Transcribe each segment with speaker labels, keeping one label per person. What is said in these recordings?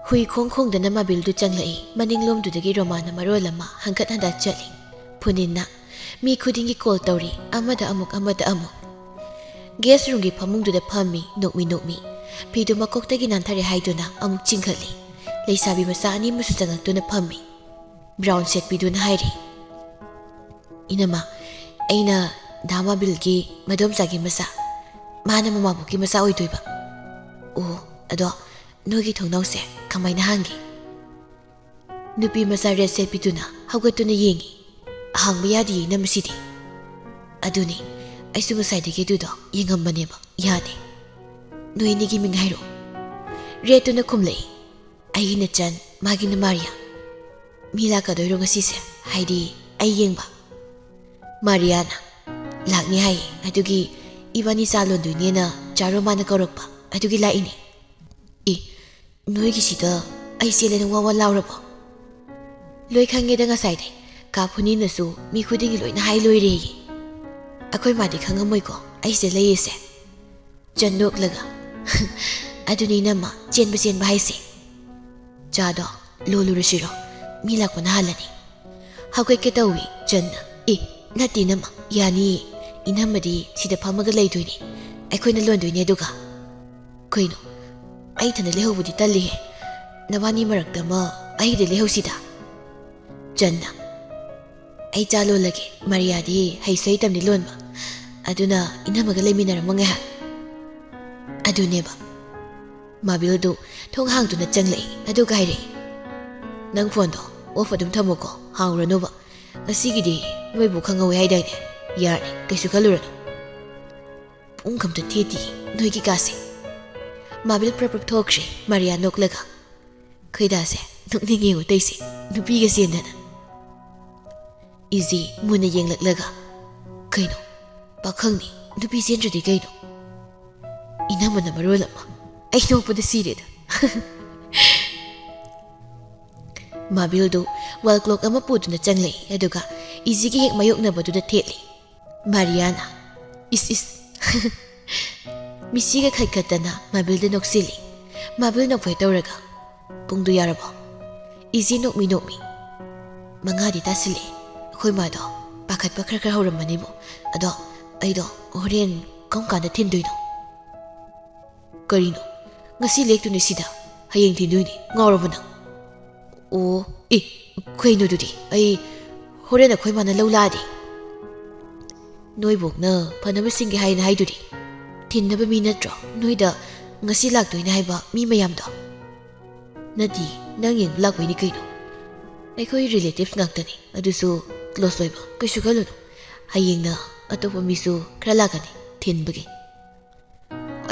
Speaker 1: hui khong khongdana mabildu changlai maninglomdudagi romana marolama hankat handa chali puninna mi khudingi call tawri amada amuk guest room gi phamungduda phammi nokmi pidu makoktagi nanthare haiduna amuk chingkhali leisabi masa ani musu changaktuna phammi brown set piduna hairi inama aina dama bilgi madom sagi masa mana mama buki masa oidoiba o ado nogi thongnause kamaina hangi nupi masa red set piduna haugatuna yengi ahangba yadi na masidi aduni aisu ngasai dudo yengambaneba yade noinigi minghairo retuna khumlei aina chan magina maria mila ka doiro ngasise haidi ai yengba mariana lakni hai adugi ibani salon duinena charo mana korokpa adugi laini noigi sida ai selena wawa laurabo loi khange da ngasai de ka phuni nasu mi khudingi loina hai loi re akoi madi khangamoi ko ai se leise jannok laga aduni nama chen ba haise jado lolu rishiro mila ko nahalani hakai ke tawi janna nati nama yani inamadi sida phamaga leidoini aikoina londoine duga koino ai thana lehobudi talli he nabani marakta ma ai de lehosida janna ai chalo lage mariadi haisai tamni lonma aduna inamaga leminara manga aduneba mabildo thong hangtuna changlei adu gaire nang phone do off adum thamoko hawranoba asigidi noibu khangawe haidaine yare kaisu khalurano pungkamta theti noigi kase mabil praprak thokre maria noklaga khoidase nukningi utaisi nupiga sendana izi muna yenglaklaga kaino pakhangni nupi sendradi kaino inamana marolama ai nokpada sireda mabildo wall clock ama putuna changlei aduga izi gi hek mayokna baduda thetli mariana is misiga khaikatana mabilda noksili mabil nokfai tawraga pungdu yarabo izi nokmi mangadi tasile khoi mado pakhat pakhar horamani bo ado aido horen kongkanda thindoino karino ngasi lektuni sida hayeng thindoini ngawrabana o khoino dudi ai horena khoi mana lawladi noibokna phanaba singi haina haidudi thinnaba mi natro noida ngasi laktoina haiba mi mayamdo nadi nang yeng lakweni kaino aikoi relatives ngaktani adusu close oiba kaisu kalunu hayengna atopa misu khra lagani thinbagi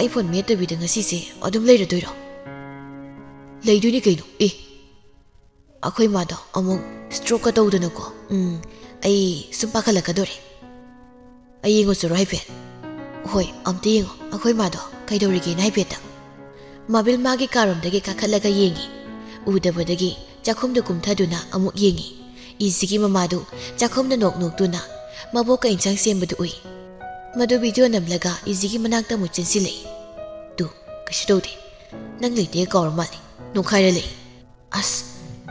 Speaker 1: iphone meta bida ngasi se adum leiradoiro leiduni kaino akhoi mado among stroke tawdana ko ai sumpa khala kadore ai ngo suro haipe hoi amti ngo akhoi mado kaidorige na haipeta mabil magi karom dage kakhalaga yengi udabadagi chakhumda kumthaduna amuk yengi izigi mamadu chakhumda noknoktuna maboka inchang sembadu ui madu video namlaga izigi manakta muchinsilei tu kashidode nang leite kawrmali nokhaira lei as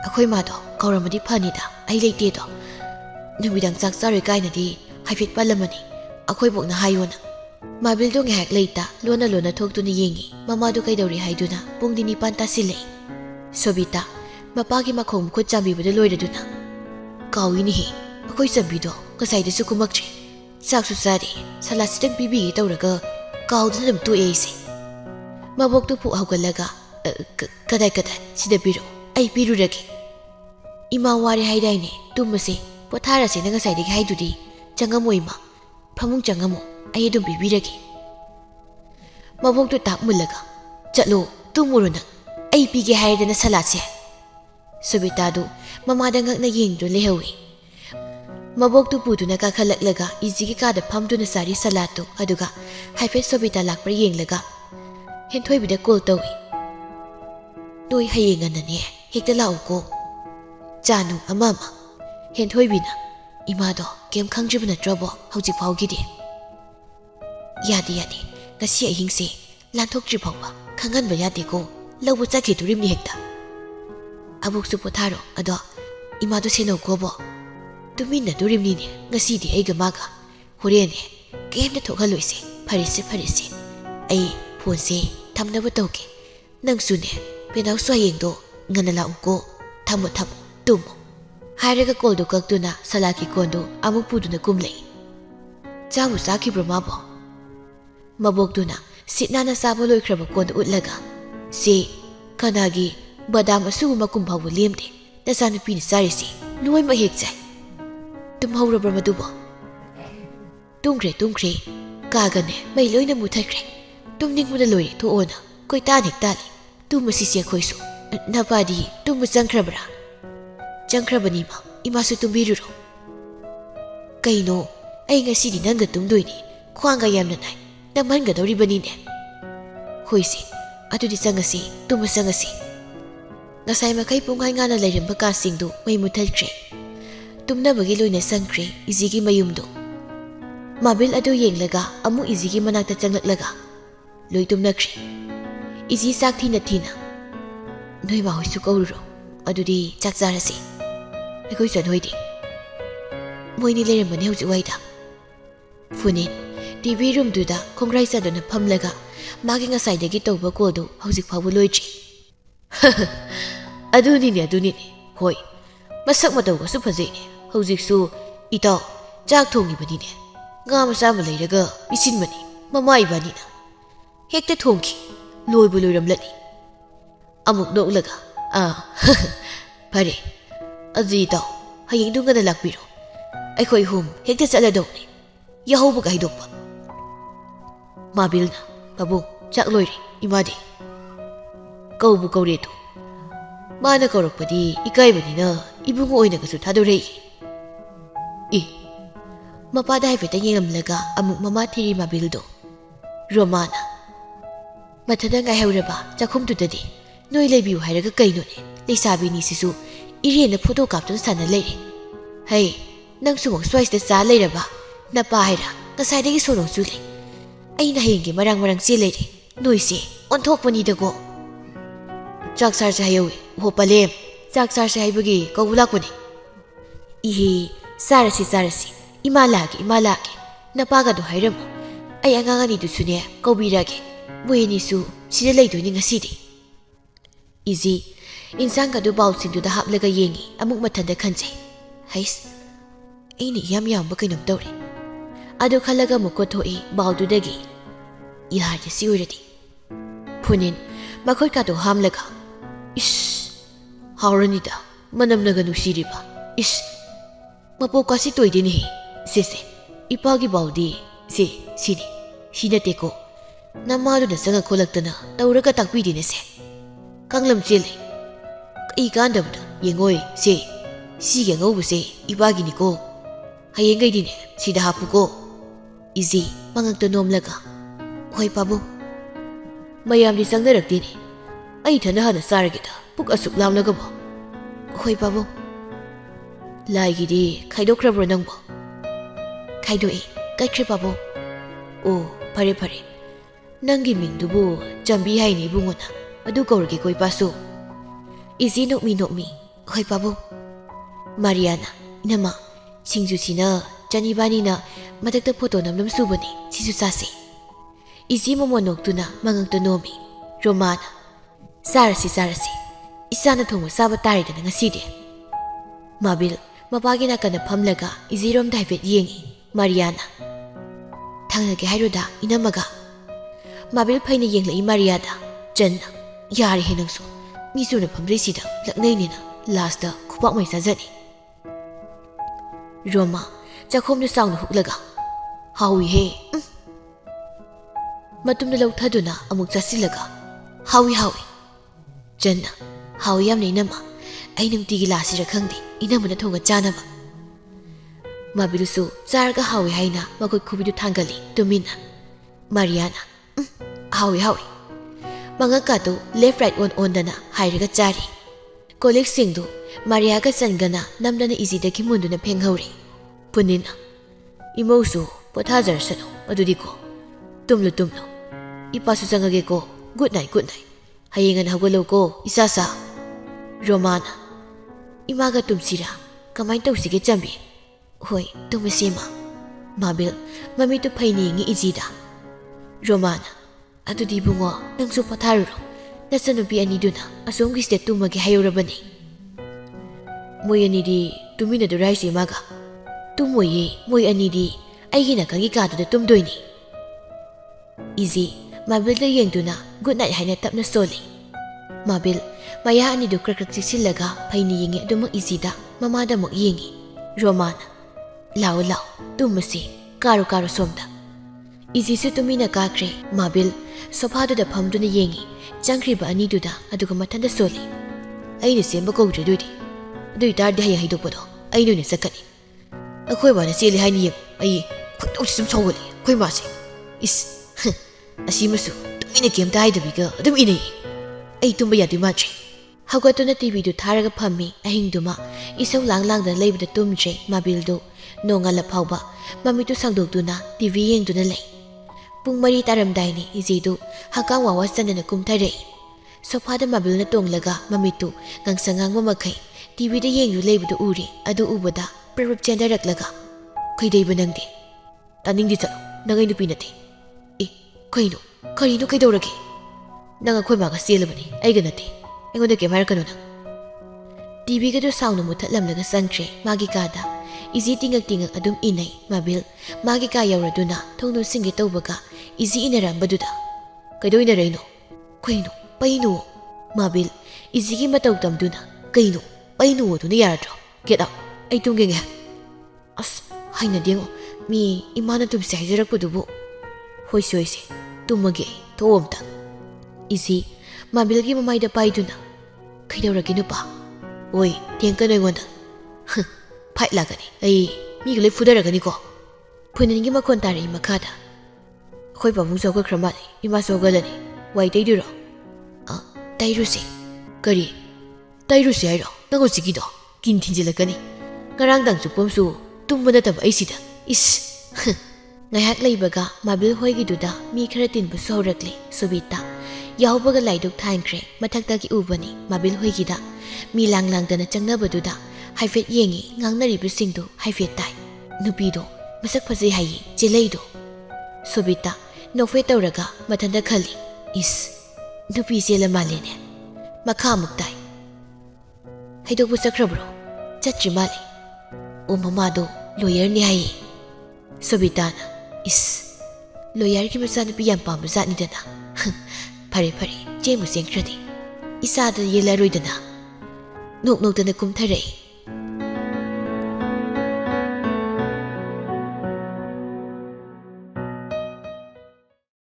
Speaker 1: akhoi mado kawramadi phanida ai leite do numidang chak chare kainadi haifit palamani akhoi bokna hayona mabil do ngehak leita lona thoktuna yengi mamadu kaidori haiduna pungdini panta silei sobita mapagi makhom khut chambibada loiraduna kawini he akhoi chambido kasai desu kumaktre saksu sari sala sitang bibi tawraga kawduna dum tu eisi mabok tu pu hawgalaga kadai sida biro ai biru rage ima wari haidaine tumase pothara se naga sai de haidudi changamoima phamung changamo ai dum bibirage mabok tu tak mulaga chalo tumuruna ai pige haidana salase subitadu mamada ngakna yengdo lehawi mabok tu putuna ka khalaklaga izigi ka da phamduna sari salatu aduga haifet sobita lakpra yenglaga henthoi bida call tawi noi hayenganane hekta lau ko chanu amama henthoi bina imado kem khangjibna trobo hauji phawgidi yadi ngasi ahingse lanthok tri phawba khangan ba yadi ko lawu chakhi turim ni hekta ꯑꯃꯨꯛꯁꯨ ꯄꯣꯊꯥꯔꯣ ꯑꯗꯣ ꯏꯃꯥꯗꯣ ꯁꯦꯟꯅꯧꯀꯣꯕꯣ ꯇꯨꯃꯤꯟꯅꯗꯣꯔꯤꯕꯅꯤꯅꯦ ꯉꯁꯤꯗꯤ ꯑꯩꯒ ꯃꯥꯒ ꯍꯣꯔꯦꯟꯅꯦ ꯀꯩꯝꯇ ꯊꯣꯛꯍꯜꯂꯣꯏꯁꯦ ꯐꯔꯦꯁꯦ ꯑꯩ ꯐꯣꯟꯁꯦ ꯊꯝꯅꯕ ꯇꯧꯒꯦ ꯅꯪꯁꯨꯅꯦ ꯄꯦꯅꯥꯎꯁꯨ ꯍꯌꯦꯡꯗꯣ ꯉꯟꯅ ꯂꯥꯛꯎꯀꯣ ꯊꯝꯃꯣ ꯇꯨꯝꯃꯣ ꯍꯥꯏꯔꯒ ꯀꯣꯜꯗꯣ ꯀꯛꯇꯨꯅ ꯁꯂꯥꯠꯀꯤ ꯀꯣꯟꯗꯣ ꯑꯃꯨꯛ ꯄꯨꯗꯨꯅ ꯀꯨꯝꯂꯛꯏ ꯆꯥꯕꯨ ꯆꯥꯈꯤꯕ꯭ꯔꯣ ꯃꯥꯕꯣ ꯃꯕꯣꯛꯇꯨꯅ ꯁꯤꯠ ꯅꯥꯟꯅ ꯆꯥꯕ ꯂꯣꯏꯈ꯭ꯔꯕ ꯀꯣꯟꯗꯣ ꯎꯠꯂꯒ ꯁꯤ ꯀꯅꯥꯒꯤ ꯕꯗꯥꯝ ꯑꯁꯨꯕ ꯃꯀꯨꯝ ꯐꯥꯎꯕ ꯂꯦꯝꯗꯦ ꯅꯆꯥꯅꯨꯄꯤꯅ ꯆꯥꯔꯤꯁꯤ ꯂꯣꯏꯅꯃꯛ ꯍꯦꯛ ꯆꯥꯏ ꯇꯨꯝꯍꯧꯔꯕ꯭ꯔ ꯃꯗꯨꯕꯣ ꯇꯨꯝꯈ꯭ꯔꯦ ꯀꯥꯒꯅꯦ ꯃꯩ ꯂꯣꯏꯅ ꯃꯨꯊꯠꯈ꯭ꯔꯦ ꯇꯨꯝꯅꯤꯡꯕꯅ ꯂꯣꯏꯔꯦ ꯊꯣꯛꯑꯣꯅ ꯀꯣꯏꯇꯥꯟ ꯍꯦꯛ ꯇꯥꯜꯂꯤ ꯇꯨꯝꯃꯁꯤꯁꯦ ꯑꯩꯈꯣꯏꯁꯨ ꯅꯄꯥꯗꯤ ꯇꯨꯝꯕ ꯆꯪꯈ꯭ꯔꯕ꯭ꯔꯥ ꯆꯪꯈ꯭ꯔꯕꯅꯤꯃ ꯏꯃꯥꯁꯨ ꯇꯨꯝꯕꯤꯔꯨꯔꯣ ꯀꯩꯅꯣ ꯑꯩ ꯉꯁꯤꯗꯤ ꯅꯪꯒ ꯇꯨꯝꯗꯣꯏꯅꯤ ꯈ꯭ꯋꯥꯡꯒ ꯌꯥꯝꯅ ꯅꯥꯏ ꯅꯝꯍꯟꯒꯗꯧꯔꯤꯕꯅꯤꯅꯦ ꯍꯣꯏꯁꯦ ꯑꯗꯨꯗꯤ ꯆꯪꯉꯁꯤ ꯇꯨꯝꯕ ꯆꯪꯉꯁꯤ ꯉꯁꯥꯏ ꯃꯈꯩ ꯄꯨꯡꯉꯥꯏ ꯉꯥꯅ ꯂꯩꯔꯝꯕ ꯀꯥꯁꯤꯡꯗꯨ ꯃꯩ ꯃꯨꯊꯠꯈ꯭ꯔꯦ ꯇꯨꯝꯅꯕꯒꯤ ꯂꯣꯏꯅ ꯆꯪꯈ꯭ꯔꯦ ꯏꯖꯤꯒꯤ ꯃꯌꯨꯝꯗꯣ ꯃꯥꯕꯤꯜ ꯑꯗꯨ ꯌꯦꯡꯂꯒ ꯑꯃꯨꯛ ꯏꯖꯤꯒꯤ ꯃꯅꯥꯛꯇ ꯆꯪꯂꯛꯂꯒ ꯂꯣꯏ ꯇꯨꯝꯅꯈ꯭ꯔꯦ 이지 싹 티나 너희 마을수 거울로 어두리 짝자라시 이거 있어 너희디 모이니 레르머니 호지 와이다 푸닌 TV 룸두다 콩라이사도나 팜레가 마갱가 사이드기 떠오버 고도 호직 파부 로이지 아두니니 호이 마삭 마다우가 수파제니 호직수 이따 짝통이버니네 ngamasama leiraga misinmani mama ibanina hekta thongki loibu loiramlani amuk noklaga phare adi taw hayeng dungana lakpiro aikhoi hum hekta chaladawni yahobu ga hidokpa mabilna babu chak loire imadi kaubu kaure to mana kaurakpadi ikaibanina ibungo oina gasu thadorei Mapada haifeta yengamlaga amuk mama thiri mabildo Romana Mathada ngai hauraba chakhum tudadi noi leibiu hairaga kainone leisabi ni sisu irena photo kapton sana leire hey nang sumok swice da cha leiraba napa haira ngasai dagi sorong sule aina henge marang che leire noi se onthokpani dago chaksar cha hayowi hopalem chaksar cha haibagi kawulakpani ihi sarasi Imalagi napaga do hairamu ay angangani do sunya kaubirage bueni su sida lay do ni ngasidi izi insang ka do bawl sing do da haplaga yengi amuk mathanda khanjai hais ini yam ba kainom tawre ado khalaga mukko thoi bawl do dagi yar de siurati punin makhoi ka do hamlaga is hauranida manam naga nusiriba is mapokasi toidini Sese, ipagi baudi, sini teko. Namadu na sanga kolaktana, tauraga takpidi na se. Kanglam chile. Ikandam da, yengoi, sige ngobu se, ipagi niko. Hayengay din sida hapu ko. Izi, mangagtanom laga. Hoy pabu. Mayam di sang narak din ay tanahan na saragita, puk asuk lam laga bo. Hoy pabu. Lagi di, kaidok rabro nang bo. Kaidoi, kaikre babo. Oh, pare. Nangi mingdubu, jambi hai ni bungona. Adu kaurge koi paso. Izi nok mi. Hoi babo. Mariana, inama, singju sina, janibani na, matakta photo namnam subani, sisu sase. Izi momo nok tuna, mangang tonomi. Romana. Sarasi. Isana thongo sabatari da ngaside. Mabil, mapagina ka na pamlaga, izi rom daibet yengi. Mariana Thangage hairoda inamaga Mabil phaina yenglai Mariada Janna yari he nangso misuna phamri sida laknai nina last da khupak mai sajani Roma chakhom na sound huklaga hawi he matumna lauthaduna amuk chasilaga hawi Janna hawi yam nei nama ai nungti gi lasira khangdi inamuna thonga chanaba Mabilusu zarga hawi haina makoi kubidu thangali tumina Mariana hawi mangakato left right on dana hairaga chari colleague singdu Maria ga changana namdana izida ki munduna phenghori punina imosu pothajar sano adudi ko tumlu ipasu changage ko good night hayengan hagolo ko isasa Romana Imaga tumsira kamay tawsige chambi Hoy tumasima Mabil mami tu phaini ngi izida Romana adudi bungo nangsu patharu nasanubi aniduna asomgi ste tumagi hayorabani Moy anidi tumina du raisi maga tumoye moy anidi aigina kangi kadu da tumdoini Izi Mabil da yengduna good night haina tapna soli Mabil maya anidu krakrak silaga phaini yengi aduma izida mamada mok yengi Romana Lao lao tumasi karu karu somda Izi su tumina kakre Mabil sophadu da phamduna yengi changkriba aniduda aduga mathanda soli aina semba kowdre dudi dui tardi hay haidokpado ainu ne sakani akhoi bana cheli haini yem ai khotau sum sawali khoi masi is asimasu tumina kemta haidabiga adum inai ai tumba yadi matri hawgatuna tv du tharaga phammi ahingduma isau lang lang da leibda tumje Mabil do nongala phawba mamitu sangdokduna tv yengduna lei pung mari taramdaini izidu haka wawa sanana kumthare sophada Mabil na tonglaga mamitu ngangsangang mamakhay tv da yengyu leibda uri adu ubada prarap chendaraklaga khaidai banangde taningdi chalo nangai nupi nate e khaino kharino kaidorage nanga khoi maga selabani aiga nate engonda ke mar kanu na tv ga do sound muthatlamlaga sangtre magi kada Izi tingak adum inay Mabil magi ka yawraduna thongno singi tawbaga Izi inarambaduda kaidoi na reino kaino paino Mabil Izi gi mataw tamduna kaino paino duna yaradro get out ay tungi nga as haina dingo mi imana tumsi haijarakpadubu hoisi hoisi tumage thawamta Izi Mabil gi mamayda paiduna kaidawragino pa oi tengkano ingonda Fight lagani ai mi gale fudaragani ko phuningi makon tare makada khoi pamung soga kramani ima sogalani wai taiduro tairusi kari tairusi airo nago sigido kin thinjilakani ngarang dang chupomsu tumbana tab aisida is ngayak leibaga Mabil hoigi duda mi khara tinbu sorakli subita yawbaga laiduk thankre mathakta ki ubani Mabil hoigi da mi lang dana changnabaduda Haifet yengi ngangnaribu singdu haifet tai nupido masak phasai hayi cheleido Sobita nokfe tawraga mathanda khali is nupi sela malene makha muktai haidok busakrabro chatri mali o mamado lawyer ni hayi Sobita na is lawyer ki masa nupi yam pam zani dana phare je mu sengkradi isa da yela roidana nok dana kumthare